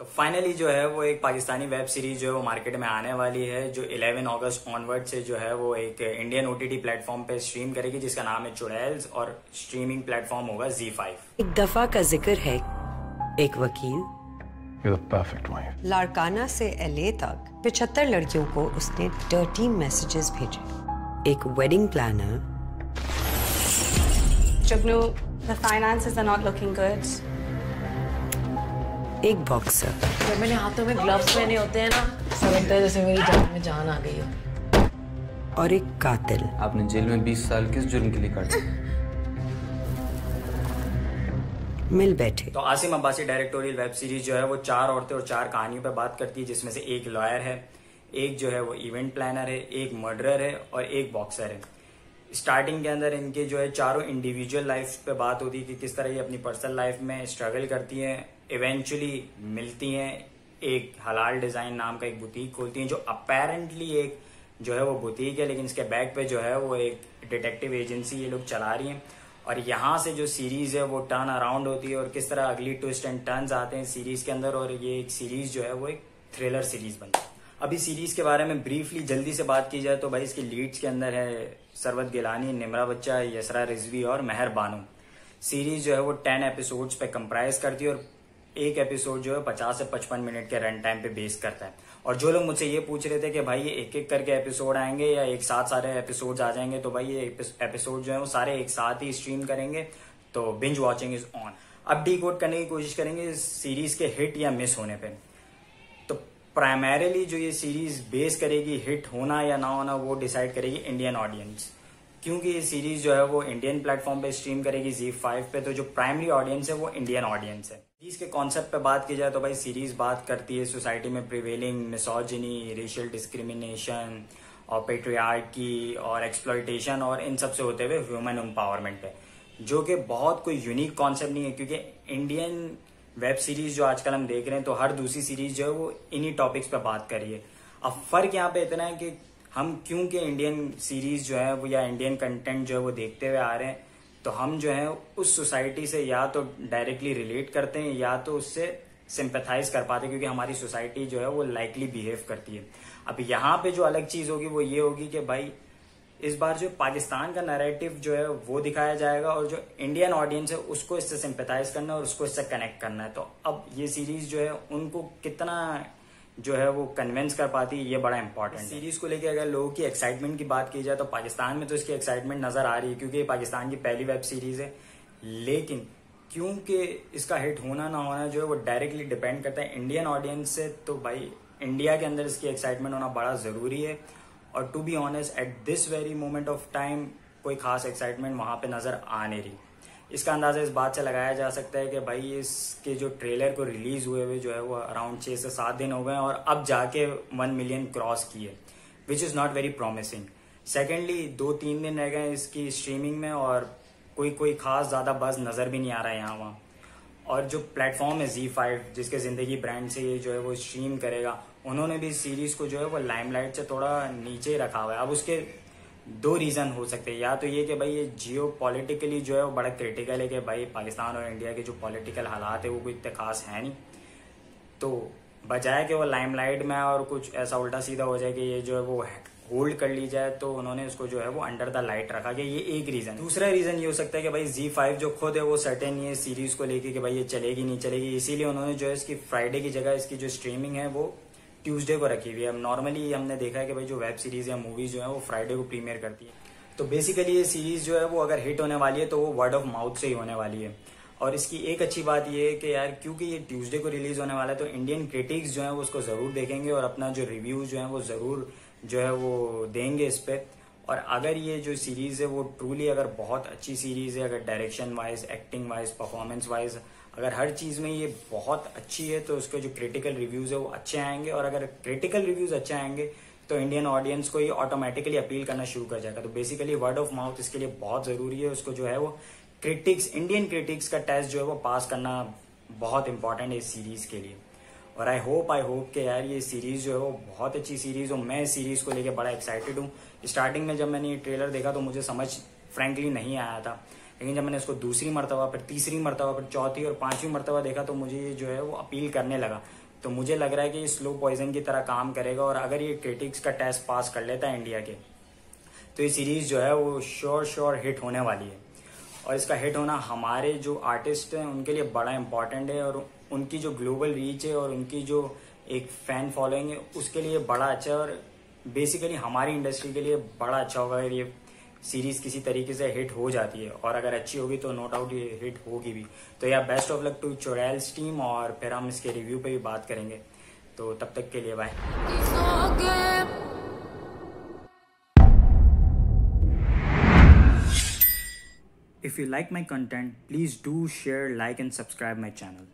तो फाइनली जो है वो एक पाकिस्तानी वेब सीरीज जो है वो मार्केट में आने वाली है, जो 11 अगस्त ऑनवर्ड से जो है वो एक इंडियन ओटीटी प्लेटफॉर्म पे स्ट्रीम करेगी, जिसका नाम है चुड़ैल्स और स्ट्रीमिंग प्लेटफॉर्म होगा ZEE5। एक दफा का जिक्र है, एक वकील You're the perfect wife. Larkana से LA तक 75 लड़कियों को उसने डर्टी मैसेजेस भेजे। एक wedding planner, Jugnu, the finances are not looking good. एक बॉक्सर, जब मैंने हाथों में ग्लव्स पहने होते हैं ना, ऐसा लगता है जैसे मेरी जान में जान आ गई हो। और एक कातिल। आपने जेल में 20 साल किस जुर्म के लिए काटे? मिल बैठे। तो Asim Abbasi directorial web series जो है वो 4 औरतें और 4 कहानियों पे बात करती है, जिसमें से एक लॉयर है, एक जो है वो इवेंट प्लानर है, एक मर्डरर है और एक बॉक्सर है। स्टार्टिंग के अंदर इनके जो है चारों इंडिविजुअल लाइफ पे बात होती है कि किस तरह ये अपनी पर्सनल लाइफ में स्ट्रगल करती हैं, इवेंचुअली मिलती हैं, एक हलाल डिजाइन नाम का एक बुटीक खोलती हैं, जो अपेरेंटली एक जो है वो बुटीक है, लेकिन इसके बैक पे जो है वो एक डिटेक्टिव एजेंसी ये लोग चला रही हैं। और यहाँ से जो सीरीज है वो टर्न अराउंड होती है और किस तरह अगली ट्विस्ट एंड टर्न्स आते हैं सीरीज के अंदर, और ये एक सीरीज जो है वो एक थ्रिलर सीरीज बनती है। अभी सीरीज के बारे में ब्रीफली जल्दी से बात की जाए तो भाई इसकी लीड्स के अंदर है सरवत गिलानी, निमरा बच्चा, यसरा रिजवी और मेहर बानो। सीरीज जो है वो 10 एपिसोड्स पे कंप्राइज करती है और एक एपिसोड जो है 50 से 55 मिनट के रन टाइम पे बेस करता है। और जो लोग मुझसे ये पूछ रहे थे कि भाई ये एक एक करके एपिसोड आएंगे या एक साथ सारे एपिसोड्स आ जाएंगे, तो भाई ये एपिसोड जो है वो सारे एक साथ ही स्ट्रीम करेंगे, तो बिंज वॉचिंग इज ऑन। अब डिकोड करने की कोशिश करेंगे इस सीरीज के हिट या मिस होने पे। तो प्राइमरीली जो ये सीरीज बेस करेगी, हिट होना या ना होना वो डिसाइड करेगी इंडियन ऑडियंस, क्योंकि ये सीरीज जो है वो इंडियन प्लेटफॉर्म पे स्ट्रीम करेगी ZEE5 पे, तो जो प्राइमरी ऑडियंस है वो इंडियन ऑडियंस है। सीरीज के कॉन्सेप्ट पे बात की जाए तो भाई सीरीज बात करती है सोसाइटी में प्रिवेलिंग मिसोजिनी, रेशियल डिस्क्रिमिनेशन और पेट्रियार्की और एक्सप्लॉयटेशन और इन सब से होते हुए ह्यूमन एम्पावरमेंट पे, जो कि बहुत कोई यूनिक कॉन्सेप्ट नहीं है, क्योंकि इंडियन वेब सीरीज जो आजकल हम देख रहे हैं तो हर दूसरी सीरीज जो है वो इन्हीं टॉपिक्स पे बात कर रही है। अब फर्क यहाँ पे इतना है कि हम क्योंकि इंडियन सीरीज जो है वो या इंडियन कंटेंट जो है वो देखते हुए आ रहे हैं, तो हम जो है उस सोसाइटी से या तो डायरेक्टली रिलेट करते हैं या तो उससे सिंपैथाइज कर पाते हैं, क्योंकि हमारी सोसाइटी जो है वो लाइकली बिहेव करती है। अब यहाँ पे जो अलग चीज होगी वो ये होगी कि भाई इस बार जो पाकिस्तान का नैरेटिव जो है वो दिखाया जाएगा और जो इंडियन ऑडियंस है उसको इससे सिंपैथाइज करना है और उसको इससे कनेक्ट करना है। तो अब ये सीरीज जो है उनको कितना जो है वो कन्विंस कर पाती है, ये बड़ा इंपॉर्टेंट है। सीरीज को लेके अगर लोगों की एक्साइटमेंट की बात की जाए तो पाकिस्तान में तो इसकी एक्साइटमेंट नजर आ रही है, क्योंकि ये पाकिस्तान की पहली वेब सीरीज है, लेकिन क्योंकि इसका हिट होना ना होना जो है वो डायरेक्टली डिपेंड करता है इंडियन ऑडियंस से, तो भाई इंडिया के अंदर इसकी एक्साइटमेंट होना बड़ा जरूरी है। और to be honest at this very moment of time कोई खास एक्साइटमेंट वहां पे नजर आ नहीं रही। इसका अंदाजा इस बात से लगाया जा सकता है कि भाई इसके जो ट्रेलर को रिलीज हुए जो है वो अराउंड 6 से 7 दिन हो गए और अब जाके 1 मिलियन क्रॉस किए, which is not very promising. Secondly 2-3 दिन रह गए इसकी स्ट्रीमिंग में और कोई खास ज्यादा बज नजर भी नहीं आ रहा है यहाँ वहाँ। और जो प्लेटफॉर्म है ZEE5 जिसके जिंदगी ब्रांड से ये जो है वो स्ट्रीम करेगा, उन्होंने भी सीरीज को जो है वो लाइमलाइट से थोड़ा नीचे रखा हुआ है। अब उसके 2 रीजन हो सकते हैं, या तो ये कि भाई ये जियो पॉलिटिकली जो है वो बड़ा क्रिटिकल है कि भाई पाकिस्तान और इंडिया के जो पॉलिटिकल हालात है वो कोई इतने खास है नहीं, तो बजाय कि वो लाइमलाइट में और कुछ ऐसा उल्टा सीधा हो जाए कि ये जो है वो होल्ड कर ली जाए, तो उन्होंने उसको जो है वो अंडर द लाइट रखा गया। ये एक रीजन। दूसरा रीजन ये हो सकता है कि भाई ZEE5 जो खुद है वो सर्टेन ये सीरीज को लेके कि भाई ये चलेगी नहीं चलेगी, इसीलिए उन्होंने जो है इसकी फ्राइडे की जगह इसकी जो स्ट्रीमिंग है वो ट्यूसडे को रखी हुई है। अब नॉर्मली हमने देखा है कि भाई जो वेब सीरीज या मूवीज जो है वो फ्राइडे को प्रीमियर करती है, तो बेसिकली ये सीरीज जो है वो अगर हिट होने वाली है तो वो वर्ड ऑफ माउथ से ही होने वाली है। और इसकी एक अच्छी बात ये है कि यार क्योंकि ये ट्यूसडे को रिलीज होने वाला है तो इंडियन क्रिटिक्स जो है वो उसको जरूर देखेंगे और अपना जो रिव्यू जो है वो जरूर जो है वो देंगे इस पे। और अगर ये जो सीरीज है वो ट्रूली अगर बहुत अच्छी सीरीज है, अगर direction wise, acting wise, performance wise, अगर हर चीज में ये बहुत अच्छी है तो उसके जो क्रिटिकल रिव्यूज है वो अच्छे आएंगे। और अगर क्रिटिकल रिव्यूज अच्छे आएंगे तो इंडियन ऑडियंस को ये ऑटोमेटिकली अपील करना शुरू कर जाएगा। तो बेसिकली वर्ड ऑफ माउथ इसके लिए बहुत जरूरी है। उसको जो है वो क्रिटिक्स, इंडियन क्रिटिक्स का टेस्ट जो है वो पास करना बहुत इंपॉर्टेंट है इस सीरीज के लिए। और आई होप कि यार ये सीरीज जो है वो बहुत अच्छी सीरीज हो। मैं इस सीरीज को लेके बड़ा एक्साइटेड हूँ। स्टार्टिंग में जब मैंने ये ट्रेलर देखा तो मुझे समझ फ्रेंकली नहीं आया था, लेकिन जब मैंने इसको दूसरी मरतबा, फिर तीसरी मरतबा, फिर चौथी और 5वीं मरतबा देखा तो मुझे ये जो है वो अपील करने लगा। तो मुझे लग रहा है कि ये स्लो पॉइजन की तरह काम करेगा, और अगर ये क्रिटिक्स का टेस्ट पास कर लेता है इंडिया के, तो ये सीरीज जो है वो श्योर हिट होने वाली है। और इसका हिट होना हमारे जो आर्टिस्ट हैं उनके लिए बड़ा इंपॉर्टेंट है, और उनकी जो ग्लोबल रीच है और उनकी जो एक फैन फॉलोइंग है उसके लिए बड़ा अच्छा है, और बेसिकली हमारी इंडस्ट्री के लिए बड़ा अच्छा होगा अगर ये सीरीज किसी तरीके से हिट हो जाती है, और अगर अच्छी होगी तो नो डाउट ये हिट होगी भी। तो यार best of luck to Churails team, और फिर हम इसके रिव्यू पे भी बात करेंगे। तो तब तक के लिए bye. If you like my content, please do share, like and subscribe my channel.